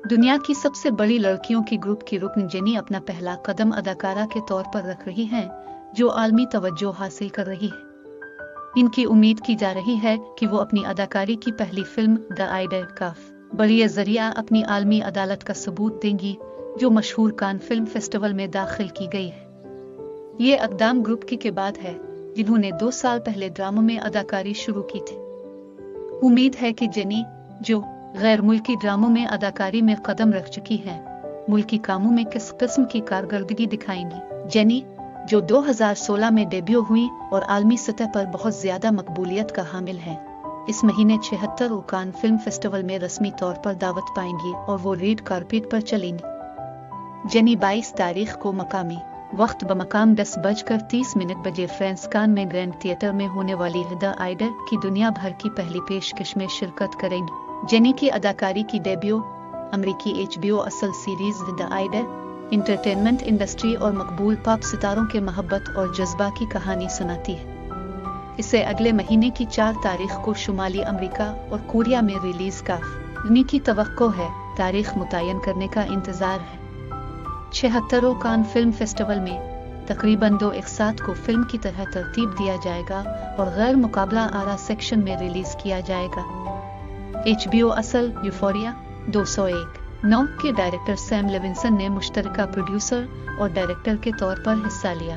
दुनिया की सबसे बड़ी लड़कियों की ग्रुप की रुकन जेनी अपना पहला कदम अदाकारा के तौर पर रख रही हैं, जो आलमी तवज्जो हासिल कर रही है। इनकी उम्मीद की जा रही है कि वो अपनी अदाकारी की पहली फिल्म द आइडल का बड़े जरिया अपनी आलमी अदालत का सबूत देंगी, जो मशहूर कान फिल्म फेस्टिवल में दाखिल की गई है। ये अक़दाम ग्रुप के बाद है, जिन्होंने 2 साल पहले ड्रामा में अदाकारी शुरू की थी। उम्मीद है कि जेनी, जो गैर मुल्की ड्रामों में अदाकारी में कदम रख चुकी हैं, मुल्की कामों में किस किस्म की कारकर्दगी दिखाएंगी। जेनी, जो 2016 में डेब्यू हुई और आलमी सतह पर बहुत ज्यादा मकबूलियत का हामिल है, इस महीने 76 कान फिल्म फेस्टिवल में रस्मी तौर पर दावत पाएंगी और वो रेड कारपेट पर चलेंगी। जेनी 22 तारीख को मकामी वक्त बमकाम 10:30 बजे फ्रांस कान में ग्रैंड थिएटर में होने वाली द आइडल की दुनिया भर की पहली पेशकश में शिरकत करेंगी। जेनी की अदाकारी की डेब्यू अमेरिकी HBO असल series the idol entertainment industry और मकबूल पॉप सितारों के मोहब्बत और जज्बा की कहानी सुनाती है। इसे अगले महीने की 4 तारीख को शुमाली अमेरिका और कोरिया में रिलीज का की तवक्को है। तारीख मुतय्यन करने का इंतजार है। 76 कान फिल्म फेस्टिवल में तकरीबन 2 एक साथ को फिल्म की तरह तरतीब दिया जाएगा और गैर मुकाबला आरा सेक्शन में रिलीज किया जाएगा। HBO असल यूफोरिया 201 के डायरेक्टर सैम लेविंसन ने मुश्तरका प्रोड्यूसर और डायरेक्टर के तौर पर हिस्सा लिया।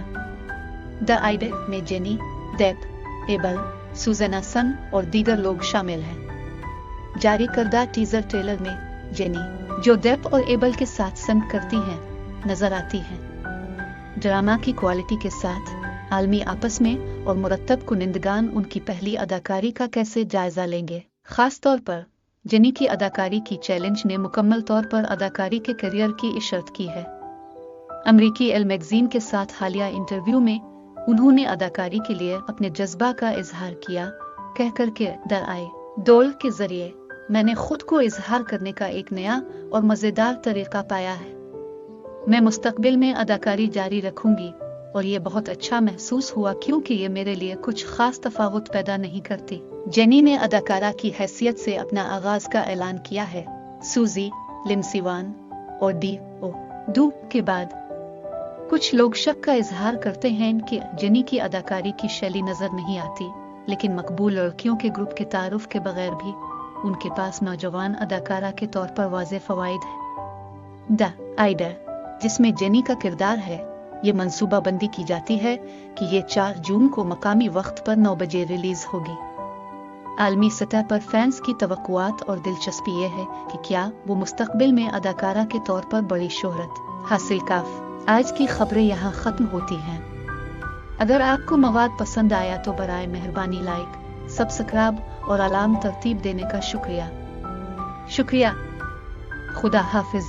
द आइडल में जेनी, डेप, एबल, सुज़ैना सन और दीगर लोग शामिल हैं। जारी करदा टीजर ट्रेलर में जेनी, जो डेप और एबल के साथ संग करती हैं, नजर आती हैं। ड्रामा की क्वालिटी के साथ आलमी आपस में और मुरत्तब कुनिंदगान उनकी पहली अदाकारी का कैसे जायजा लेंगे। खास तौर पर जेनी की अदाकारी की चैलेंज ने मुकम्मल तौर पर अदाकारी के करियर की इशरत की है। अमेरिकी एल मैगजीन के साथ हालिया इंटरव्यू में उन्होंने अदाकारी के लिए अपने जज्बा का इजहार किया, कहकर के द आइडल के जरिए मैंने खुद को इजहार करने का एक नया और मजेदार तरीका पाया है। मैं मुस्तकबिल में अदाकारी जारी रखूंगी और ये बहुत अच्छा महसूस हुआ, क्योंकि ये मेरे लिए कुछ खास तफावत पैदा नहीं करती। जेनी ने अदाकारा की हैसियत से अपना आगाज का ऐलान किया है। सूजी, लिंडसे वॉन और डी.ओ. के बाद कुछ लोग शक का इजहार करते हैं कि जेनी की अदाकारी की शैली नजर नहीं आती, लेकिन मकबूल लड़कियों के ग्रुप के तारुफ के बगैर भी उनके पास नौजवान अदाकारा के तौर पर वाज़े फवाइद है। द आइडल, जिसमें जेनी का किरदार है, ये मंसूबाबंदी की जाती है कि ये 4 जून को मकामी वक्त पर 9 बजे रिलीज होगी। आलमी सतह पर फैंस की तवक्कुआत और दिलचस्पी ये है कि क्या वो मुस्तकबिल में अदाकारा के तौर पर बड़ी शोहरत हासिल काफ। आज की खबरें यहाँ खत्म होती हैं। अगर आपको मवाद पसंद आया तो बराए मेहरबानी लाइक, सब्सक्राइब और अलार्म तरतीब देने का शुक्रिया। खुदा हाफिज।